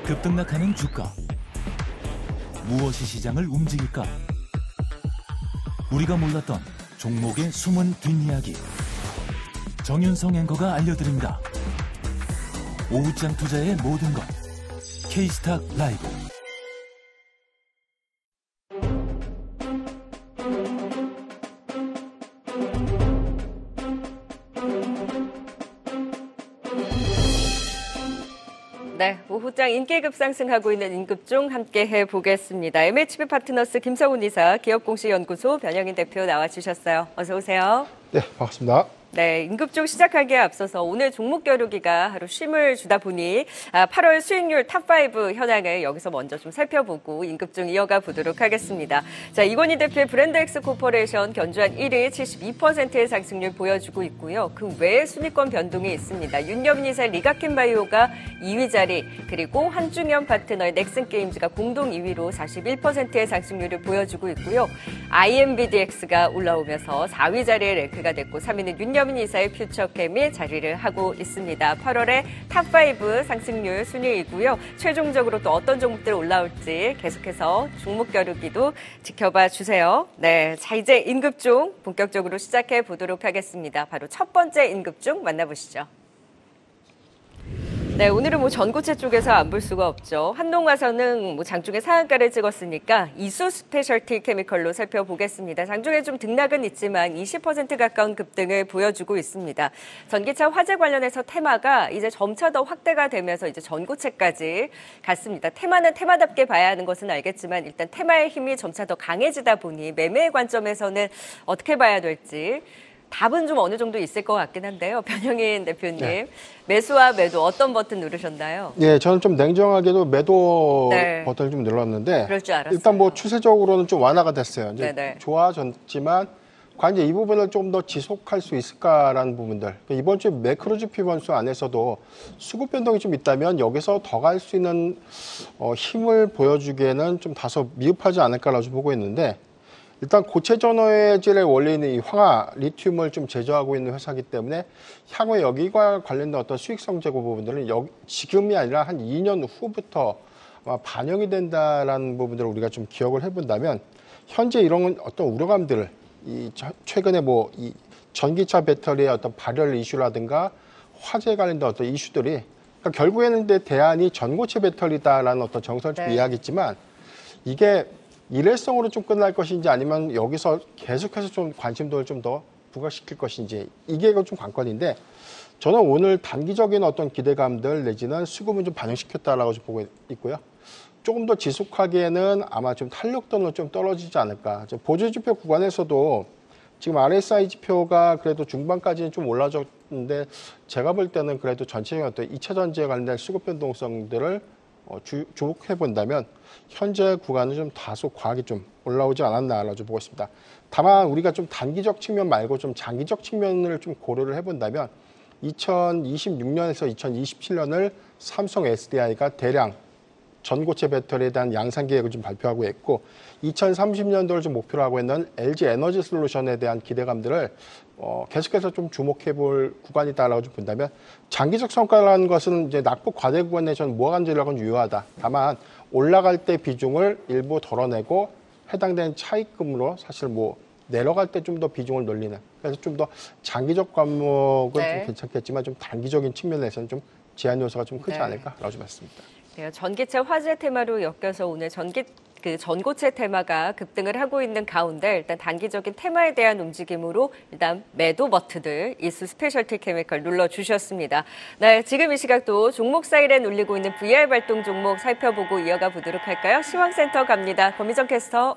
급등락하는 주가. 무엇이 시장을 움직일까? 우리가 몰랐던 종목의 숨은 뒷이야기. 정윤성 앵커가 알려드립니다. 오후장 투자의 모든 것. K스탁 라이브. 네, 오후장 인기 급상승하고 있는 인급종 함께 해보겠습니다. MHB 파트너스 김성훈 이사, 기업공시연구소 변영인 대표 나와주셨어요. 어서 오세요. 네, 반갑습니다. 네, 인급종 시작하기에 앞서서 오늘 종목 겨루기가 하루 쉼을 주다 보니 8월 수익률 탑5 현황을 여기서 먼저 좀 살펴보고 인급종 이어가 보도록 하겠습니다. 자, 이건희 대표의 브랜드엑스 코퍼레이션 견주한 1위 72%의 상승률 보여주고 있고요. 그 외에 순위권 변동이 있습니다. 윤여민 이사 리가켄바이오가 2위 자리, 그리고 한중현 파트너의 넥슨게임즈가 공동 2위로 41%의 상승률을 보여주고 있고요. IMBDX가 올라오면서 4위 자리에 랭크가 됐고 3위는 윤여민 이사의 퓨처캠이 자리를 하고 있습니다. 8월에 탑5 상승률 순위이고요. 최종적으로 또 어떤 종목들 올라올지 계속해서 종목 겨루기도 지켜봐 주세요. 네, 자 이제 인급종 본격적으로 시작해 보도록 하겠습니다. 바로 첫 번째 인급종 만나보시죠. 네, 오늘은 전고체 쪽에서 안 볼 수가 없죠. 한동화서는 장중에 상한가를 찍었으니까 이수 스페셜티 케미컬로 살펴보겠습니다. 장중에 좀 등락은 있지만 20% 가까운 급등을 보여주고 있습니다. 전기차 화재 관련해서 테마가 이제 점차 더 확대가 되면서 이제 전고체까지 갔습니다. 테마는 테마답게 봐야 하는 것은 알겠지만 일단 테마의 힘이 점차 더 강해지다 보니 매매의 관점에서는 어떻게 봐야 될지 답은 좀 어느 정도 있을 것 같긴 한데요. 변영인 대표님, 네. 매수와 매도 어떤 버튼 누르셨나요? 네, 저는 좀 냉정하게도 매도 버튼을 좀 눌렀는데 그럴 줄 알았어요. 일단 추세적으로는 좀 완화가 됐어요. 이제 좋아졌지만 과연 이 부분을 좀 더 지속할 수 있을까라는 부분들. 이번 주 매크로 지표 변수 안에서도 수급 변동이 좀 있다면 여기서 더 갈 수 있는 힘을 보여주기에는 좀 다소 미흡하지 않을까라고 보고 있는데 일단 고체 전해질의 원리는 이 황화, 리튬을 좀 제조하고 있는 회사이기 때문에 향후에 여기와 관련된 어떤 수익성 제고 부분들은 지금이 아니라 한 2년 후부터 아마 반영이 된다라는 부분들을 우리가 좀 기억을 해본다면 현재 이런 어떤 우려감들을 최근에 이 전기차 배터리의 어떤 발열 이슈라든가 화재 관련된 어떤 이슈들이 그러니까 결국에는 대안이 전고체 배터리다라는 어떤 정설적 이야기지만 이게 일회성으로 좀 끝날 것인지 아니면 여기서 계속해서 좀 관심도를 좀 더 부각시킬 것인지 이게 좀 관건인데 저는 오늘 단기적인 어떤 기대감들 내지는 수급은 좀 반영시켰다라고 좀 보고 있고요. 조금 더 지속하기에는 아마 좀 탄력도는 좀 떨어지지 않을까. 보조지표 구간에서도 지금 RSI 지표가 그래도 중반까지는 좀 올라졌는데 제가 볼 때는 그래도 전체적인 어떤 2차 전지에 관련된 수급 변동성들을 주목해 본다면 현재 구간은 좀 다소 과하게 좀 올라오지 않았나라고 보고 있습니다. 다만 우리가 좀 단기적 측면 말고 좀 장기적 측면을 좀 고려를 해본다면 2026년에서 2027년을 삼성 SDI가 대량 전고체 배터리에 대한 양산 계획을 좀 발표하고 있고 2030년도를 좀 목표로 하고 있는 LG 에너지 솔루션에 대한 기대감들을 계속해서 좀 주목해 볼 구간이다라고 좀 본다면 장기적 성과라는 것은 이제 낙폭 과대 구간에 저는 무화관 전략은 유효하다. 다만 올라갈 때 비중을 일부 덜어내고 해당되는 차익금으로 사실 내려갈 때 좀 더 비중을 늘리는 그래서 좀 더 장기적 과목은 좀 괜찮겠지만 좀 단기적인 측면에서는 좀 제한 요소가 좀 크지 않을까라고 좀 봤습니다. 네, 전기차 화재 테마로 엮여서 오늘 전고체 테마가 급등을 하고 있는 가운데 일단 단기적인 테마에 대한 움직임으로 일단 매도 버튼을 이수 스페셜티 케미컬 눌러주셨습니다. 네, 지금 이 시각도 종목 사이렌 울리고 있는 VR 발동 종목 살펴보고 이어가 보도록 할까요? 시황센터 갑니다. 권미정 캐스터.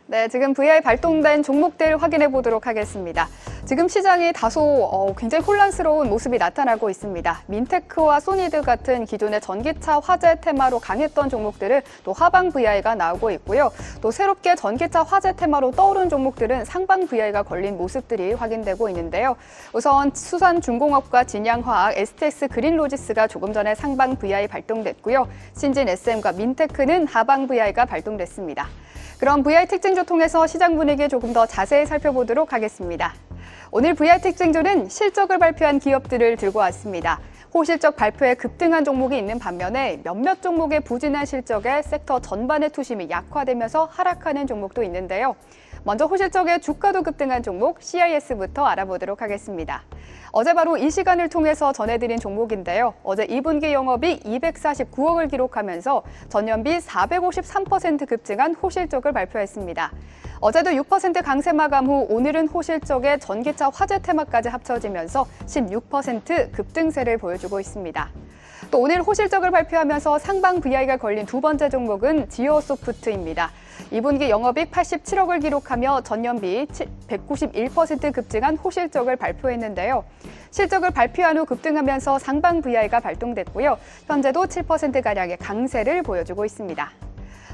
네, 지금 VR 발동된 종목들 확인해 보도록 하겠습니다. 지금 시장이 다소 굉장히 혼란스러운 모습이 나타나고 있습니다. 민테크와 소니드 같은 기존의 전기차 화재 테마로 강했던 종목들은 또 하방 VI가 나오고 있고요. 또 새롭게 전기차 화재 테마로 떠오른 종목들은 상방 VI가 걸린 모습들이 확인되고 있는데요. 우선 수산중공업과 진양화학, STX 그린로지스가 조금 전에 상방 VI 발동됐고요. 신진 SM과 민테크는 하방 VI가 발동됐습니다. 그럼 VI 특징조 통해서 시장 분위기 조금 더 자세히 살펴보도록 하겠습니다. 오늘 VI 특징조는 실적을 발표한 기업들을 들고 왔습니다. 호실적 발표에 급등한 종목이 있는 반면에 몇몇 종목의 부진한 실적에 섹터 전반의 투심이 약화되면서 하락하는 종목도 있는데요. 먼저 호실적의 주가도 급등한 종목 CIS부터 알아보도록 하겠습니다. 어제 바로 이 시간을 통해서 전해드린 종목인데요. 어제 2분기 영업이 249억을 기록하면서 전년비 453% 급증한 호실적을 발표했습니다. 어제도 6% 강세 마감 후 오늘은 호실적의 전기차 화재 테마까지 합쳐지면서 16% 급등세를 보여주고 있습니다. 또 오늘 호실적을 발표하면서 상방 VI가 걸린 두 번째 종목은 지오소프트입니다. 2분기 영업이익 87억을 기록하며 전년비 191% 급증한 호실적을 발표했는데요. 실적을 발표한 후 급등하면서 상방 VI가 발동됐고요. 현재도 7%가량의 강세를 보여주고 있습니다.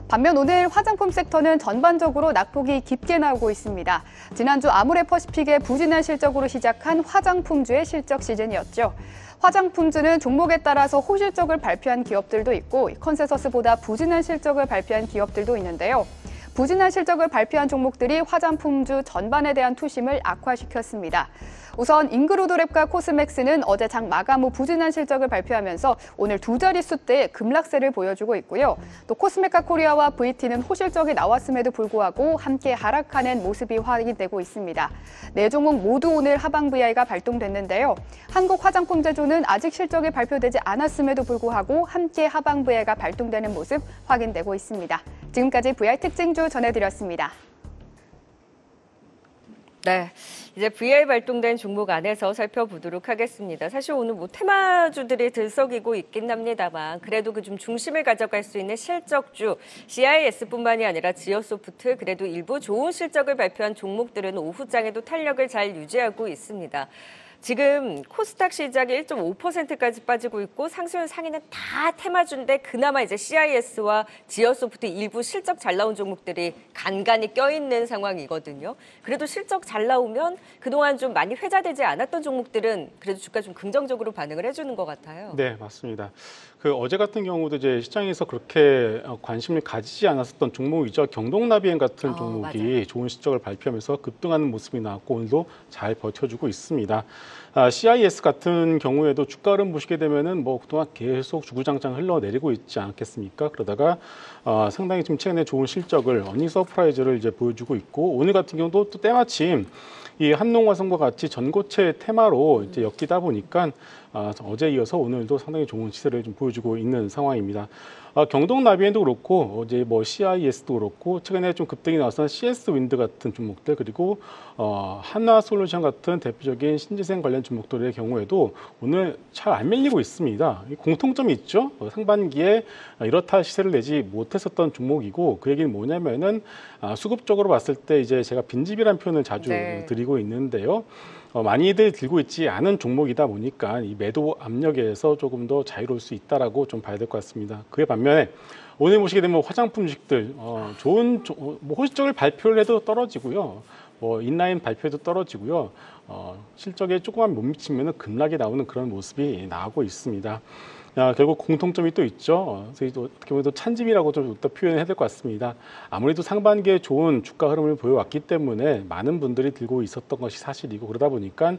반면 오늘 화장품 섹터는 전반적으로 낙폭이 깊게 나오고 있습니다. 지난주 아모레퍼시픽의 부진한 실적으로 시작한 화장품주의 실적 시즌이었죠. 화장품주는 종목에 따라서 호실적을 발표한 기업들도 있고 컨센서스보다 부진한 실적을 발표한 기업들도 있는데요. 부진한 실적을 발표한 종목들이 화장품주 전반에 대한 투심을 악화시켰습니다. 우선 잉그로드랩과 코스맥스는 어제 장 마감 후 부진한 실적을 발표하면서 오늘 두 자릿수대의 급락세를 보여주고 있고요. 또 코스메카 코리아와 VT는 호실적이 나왔음에도 불구하고 함께 하락하는 모습이 확인되고 있습니다. 네 종목 모두 오늘 하방 VI가 발동됐는데요. 한국화장품제조는 아직 실적이 발표되지 않았음에도 불구하고 함께 하방 VI가 발동되는 모습 확인되고 있습니다. 지금까지 VI 특징주 전해드렸습니다. 네, 이제 VI 발동된 종목 안에서 살펴보도록 하겠습니다. 사실 오늘 뭐 테마주들이 들썩이고 있긴 합니다만 그래도 그 좀 중심을 가져갈 수 있는 실적주 CIS뿐만이 아니라 지오소프트 그래도 일부 좋은 실적을 발표한 종목들은 오후장에도 탄력을 잘 유지하고 있습니다. 지금 코스닥 시장이 1.5%까지 빠지고 있고 상승 상위는 다 테마주인데 그나마 이제 CIS와 지오소프트 일부 실적 잘 나온 종목들이 간간히 껴있는 상황이거든요. 그래도 실적 잘 나오면 그동안 좀 많이 회자되지 않았던 종목들은 그래도 주가 좀 긍정적으로 반응을 해주는 것 같아요. 네, 맞습니다. 그 어제 같은 경우도 이제 시장에서 그렇게 관심을 가지지 않았었던 종목이죠. 경동나비엔 같은 종목이 맞아요. 좋은 실적을 발표하면서 급등하는 모습이 나왔고 오늘도 잘 버텨주고 있습니다. CIS 같은 경우에도 주가 흐름 보시게 되면은 뭐 그동안 계속 주구장창 흘러내리고 있지 않겠습니까? 그러다가 상당히 좀 최근에 좋은 실적을 어닝 서프라이즈를 이제 보여주고 있고 오늘 같은 경우도 또 때마침 이 한농화성과 같이 전고체 테마로 이제 엮이다 보니까 어제 이어서 오늘도 상당히 좋은 시세를 좀 보여주고 있는 상황입니다. 경동나비엔도 그렇고 어제 뭐 CIS도 그렇고 최근에 좀 급등이 나왔던 CS 윈드 같은 종목들 그리고 한화솔루션 같은 대표적인 신재생 관련 종목들의 경우에도 오늘 잘 안 밀리고 있습니다. 공통점이 있죠. 상반기에 이렇다 할 시세를 내지 못했었던 종목이고 그 얘기는 뭐냐면은 수급적으로 봤을 때 이제 제가 빈집이라는 표현을 자주 드리고 있는데요. 많이들 들고 있지 않은 종목이다 보니까 이 매도 압력에서 조금 더 자유로울 수 있다라고 좀 봐야 될 것 같습니다. 그에 반면에 오늘 보시게 되면 화장품 주식들 좋은 뭐 호실적을 발표를 해도 떨어지고요. 뭐 인라인 발표도 떨어지고요. 실적에 조금만 못 미치면 급락이 나오는 그런 모습이 나오고 있습니다. 결국 공통점이 또 있죠. 그래서 어떻게 보면 또 찬짐이라고 좀 또 표현해야 될 것 같습니다. 아무래도 상반기에 좋은 주가 흐름을 보여왔기 때문에 많은 분들이 들고 있었던 것이 사실이고 그러다 보니까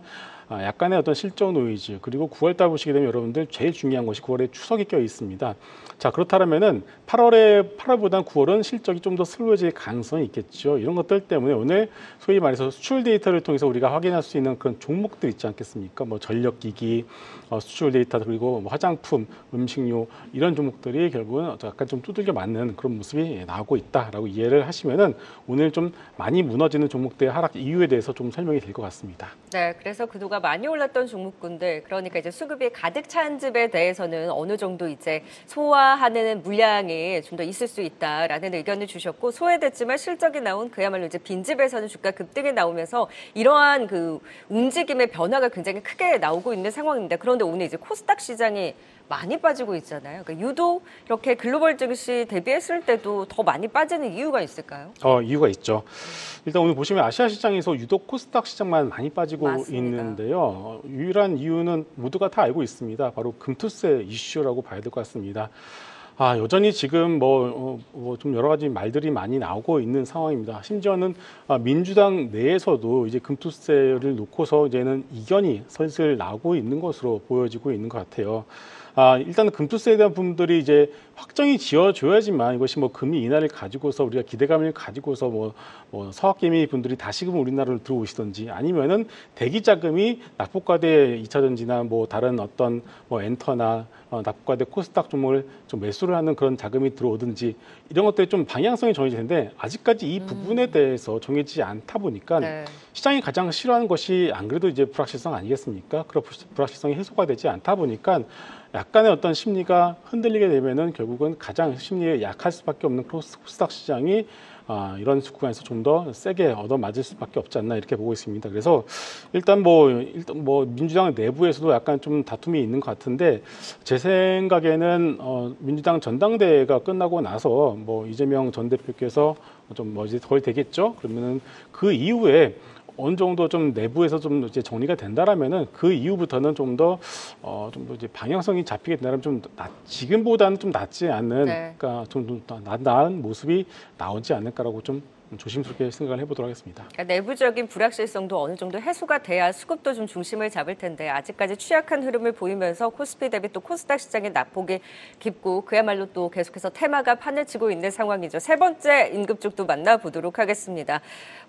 약간의 어떤 실적 노이즈 그리고 9월달 보시게 되면 여러분들 제일 중요한 것이 9월에 추석이 껴 있습니다. 자 그렇다면은 8월보다는 9월은 실적이 좀 더 슬로워질 가능성이 있겠죠. 이런 것들 때문에 오늘 소위 말해서 수출 데이터를 통해서 우리가 확인할 수 있는 그런 종목들 있지 않겠습니까? 뭐 전력기기, 수출 데이터 그리고 뭐 화장품, 음식료 이런 종목들이 결국은 약간 좀 두들겨 맞는 그런 모습이 나오고 있다라고 이해를 하시면은 오늘 좀 많이 무너지는 종목들의 하락 이유에 대해서 좀 설명이 될 것 같습니다. 네, 그래서 그동안 많이 올랐던 종목군들 그러니까 이제 수급이 가득 찬 집에 대해서는 어느 정도 이제 소화하는 물량이 좀 더 있을 수 있다라는 의견을 주셨고 소외됐지만 실적이 나온 그야말로 이제 빈집에서는 주가 급등이 나오면서 이러한 그 움직임의 변화가 굉장히 크게 나오고 있는 상황입니다. 그런데 오늘 이제 코스닥 시장이 많이 빠지고 있잖아요. 그러니까 유독 이렇게 글로벌 증시 대비했을 때도 더 많이 빠지는 이유가 있을까요? 이유가 있죠. 일단 오늘 보시면 아시아 시장에서 유독 코스닥 시장만 많이 빠지고 맞습니다. 있는데요. 유일한 이유는 모두가 다 알고 있습니다. 바로 금투세 이슈라고 봐야 될 것 같습니다. 여전히 지금 좀 여러 가지 말들이 많이 나오고 있는 상황입니다. 심지어는 민주당 내에서도 이제 금투세를 놓고서 이제는 이견이 슬슬 나오고 있는 것으로 보여지고 있는 것 같아요. 일단 금투세에 대한 부분들이 이제 확정이 지어줘야지만 이것이 금리 인하를 가지고서 우리가 기대감을 가지고서 서학개미 분들이 다시금 우리나라로 들어오시든지 아니면은 대기 자금이 납북과대 2차 전지나 다른 어떤 엔터나 납북과대 코스닥 종목을 좀 매수를 하는 그런 자금이 들어오든지 이런 것들이 좀 방향성이 정해질 텐데 아직까지 이 부분에 대해서 정해지지 않다 보니까 네. 시장이 가장 싫어하는 것이 안 그래도 이제 불확실성 아니겠습니까? 그런 불확실성이 해소가 되지 않다 보니까 약간의 어떤 심리가 흔들리게 되면은 결국은 가장 심리에 약할 수밖에 없는 코스닥 시장이 이런 구간에서 좀 더 세게 얻어맞을 수밖에 없지 않나 이렇게 보고 있습니다. 그래서 일단 민주당 내부에서도 약간 좀 다툼이 있는 것 같은데 제 생각에는 민주당 전당대회가 끝나고 나서 이재명 전 대표께서 좀 이제 거의 되겠죠. 그러면은 그 이후에 어느 정도 좀 내부에서 좀 이제 정리가 된다라면은 그 이후부터는 좀 더 이제 방향성이 잡히게 된다면 지금보다는 좀 낫지 않는, 네. 그러니까 좀 나은 모습이 나오지 않을까라고 좀 조심스럽게 생각을 해보도록 하겠습니다. 그러니까 내부적인 불확실성도 어느 정도 해소가 돼야 수급도 좀 중심을 잡을 텐데 아직까지 취약한 흐름을 보이면서 코스피 대비 또 코스닥 시장의 낙폭이 깊고 그야말로 또 계속해서 테마가 판을 치고 있는 상황이죠. 세 번째 임급죽도 만나보도록 하겠습니다.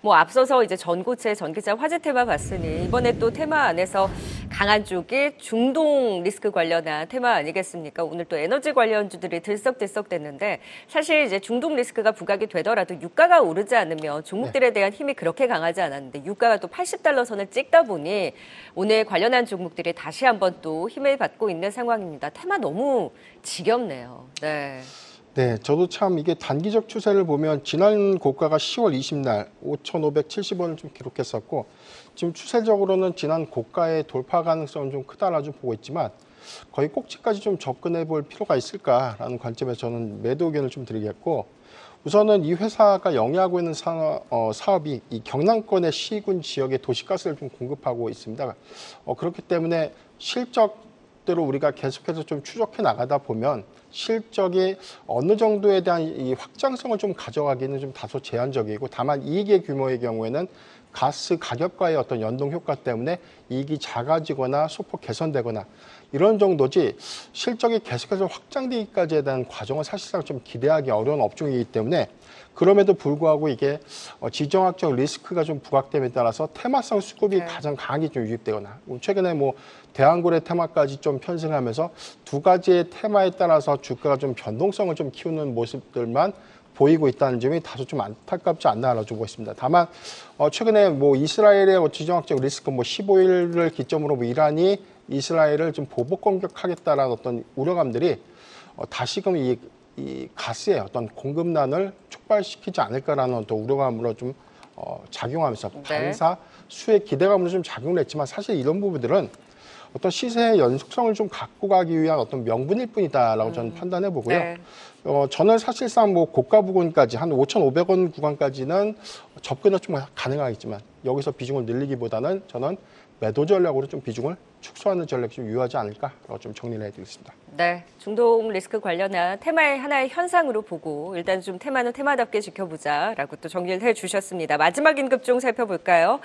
앞서서 이제 전고체, 전기차, 화재 테마 봤으니 이번에 또 테마 안에서 강한 쪽이 중동 리스크 관련한 테마 아니겠습니까? 오늘 또 에너지 관련주들이 들썩들썩 됐는데 사실 이제 중동 리스크가 부각이 되더라도 유가가 오르지 않으면 종목들에 대한 힘이 그렇게 강하지 않았는데 유가가 또 $80 선을 찍다 보니 오늘 관련한 종목들이 다시 한번 또 힘을 받고 있는 상황입니다. 테마 너무 지겹네요. 네. 네, 저도 참 이게 단기적 추세를 보면 지난 고가가 10월 20날 5,570원을 좀 기록했었고 지금 추세적으로는 지난 고가의 돌파 가능성은 좀 크다라 좀 보고 있지만 거의 꼭지까지 좀 접근해 볼 필요가 있을까라는 관점에서 저는 매도 의견을 좀 드리겠고 우선은 이 회사가 영위하고 있는 사업이 이 경남권의 시군 지역의 도시가스를 좀 공급하고 있습니다. 그렇기 때문에 실적대로 우리가 계속해서 좀 추적해 나가다 보면 실적이 어느 정도에 대한 이 확장성을 좀 가져가기는 좀 다소 제한적이고 다만 이익의 규모의 경우에는 가스 가격과의 어떤 연동 효과 때문에 이익이 작아지거나 소폭 개선되거나 이런 정도지 실적이 계속해서 확장되기까지에 대한 과정은 사실상 좀 기대하기 어려운 업종이기 때문에 그럼에도 불구하고 이게 지정학적 리스크가 좀 부각됨에 따라서 테마성 수급이 가장 강하게 좀 유입되거나 최근에 대한고래 테마까지 좀 편승하면서 두 가지의 테마에 따라서 주가가 좀 변동성을 좀 키우는 모습들만 보이고 있다는 점이 다소 좀 안타깝지 않나라고 보고 있습니다. 다만 최근에 이스라엘의 지정학적 리스크 15일을 기점으로 이란이 이스라엘을 좀 보복 공격하겠다라는 어떤 우려감들이 다시금 이 가스의 어떤 공급난을 촉발시키지 않을까라는 어떤 우려감으로 좀 작용하면서 반사 수의 기대감으로 좀 작용을 했지만 사실 이런 부분들은 어떤 시세의 연속성을 좀 갖고 가기 위한 어떤 명분일 뿐이다라고 저는 판단해 보고요. 네. 저는 사실상 고가 부근까지 한 5,500원 구간까지는 접근은 좀 가능하겠지만 여기서 비중을 늘리기보다는 저는 매도 전략으로 좀 비중을 축소하는 전략이 좀 유효하지 않을까라고 좀 정리를 해드리겠습니다. 네, 중동 리스크 관련한 테마의 하나의 현상으로 보고 일단 좀 테마는 테마답게 지켜보자라고 또 정리를 해주셨습니다. 마지막 임급종 살펴볼까요?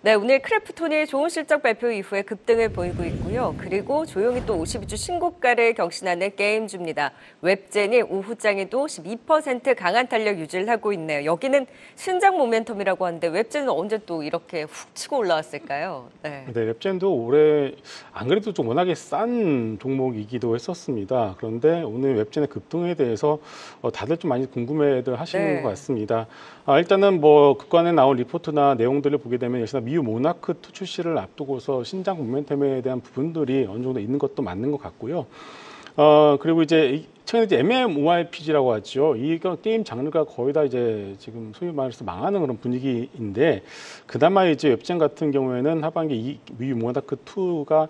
네, 오늘 크래프톤이 좋은 실적 발표 이후에 급등을 보이고 있고요. 그리고 조용히 또 52주 신고가를 경신하는 게임주입니다. 웹젠이 오후장에도 12% 강한 탄력 유지를 하고 있네요. 여기는 신장 모멘텀이라고 하는데 웹젠은 언제 또 이렇게 훅 치고 올라왔을까요? 네, 웹젠도 올해 안 그래도 좀 워낙에 싼 종목이기도 했었습니다. 그런데 오늘 웹젠의 급등에 대해서 다들 좀 많이 궁금해들 하시는 것 같습니다. 일단은 그간에 나온 리포트나 내용들을 보게 되면 역시나 미유 모나크2 출시를 앞두고서 신장 모멘텀에 대한 부분들이 어느 정도 있는 것도 맞는 것 같고요. 그리고 최근에 MMORPG라고 하죠. 이 게임 장르가 거의 다 지금 소위 말해서 망하는 그런 분위기인데, 그나마 웹젠 같은 경우에는 하반기 이 미유 모나크2가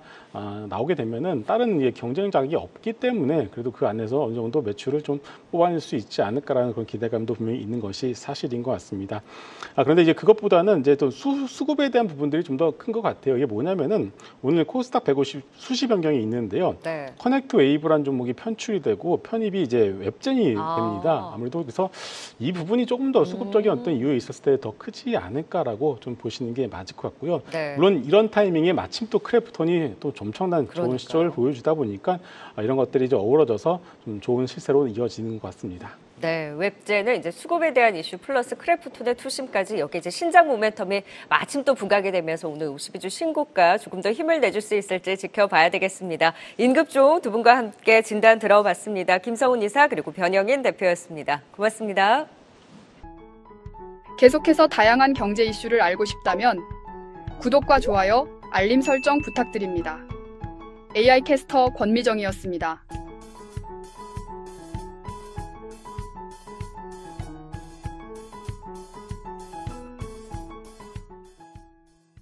나오게 되면은 다른 경쟁작이 없기 때문에 그래도 그 안에서 어느 정도 매출을 좀 뽑아낼 수 있지 않을까라는 그런 기대감도 분명히 있는 것이 사실인 것 같습니다. 그런데 그것보다는 또 수급에 대한 부분들이 좀 더 큰 것 같아요. 이게 뭐냐면은 오늘 코스닥 150 수시 변경이 있는데요. 네. 커넥트 웨이브라는 종목이 편출이 되고 편입이 이제 웹젠이 됩니다. 아무래도 그래서 이 부분이 조금 더 수급적인 어떤 이유에 있었을 때 더 크지 않을까라고 좀 보시는 게 맞을 것 같고요. 네. 물론 이런 타이밍에 마침 또 크래프톤이 또 엄청난 그러니까요. 좋은 시절을 보여주다 보니까 이런 것들이 이제 어우러져서 좀 좋은 시세로 이어지는 것 같습니다. 네, 웹젠은 이제 수급에 대한 이슈 플러스 크래프톤의 투심까지 여기 이제 신작 모멘텀이 마침 또 부각이 되면서 오늘 52주 신고가 조금 더 힘을 내줄 수 있을지 지켜봐야 되겠습니다. 인급종 두 분과 함께 진단 들어봤습니다. 김성훈 이사 그리고 변영인 대표였습니다. 고맙습니다. 계속해서 다양한 경제 이슈를 알고 싶다면 구독과 좋아요, 알림 설정 부탁드립니다. AI 캐스터 권미정이었습니다.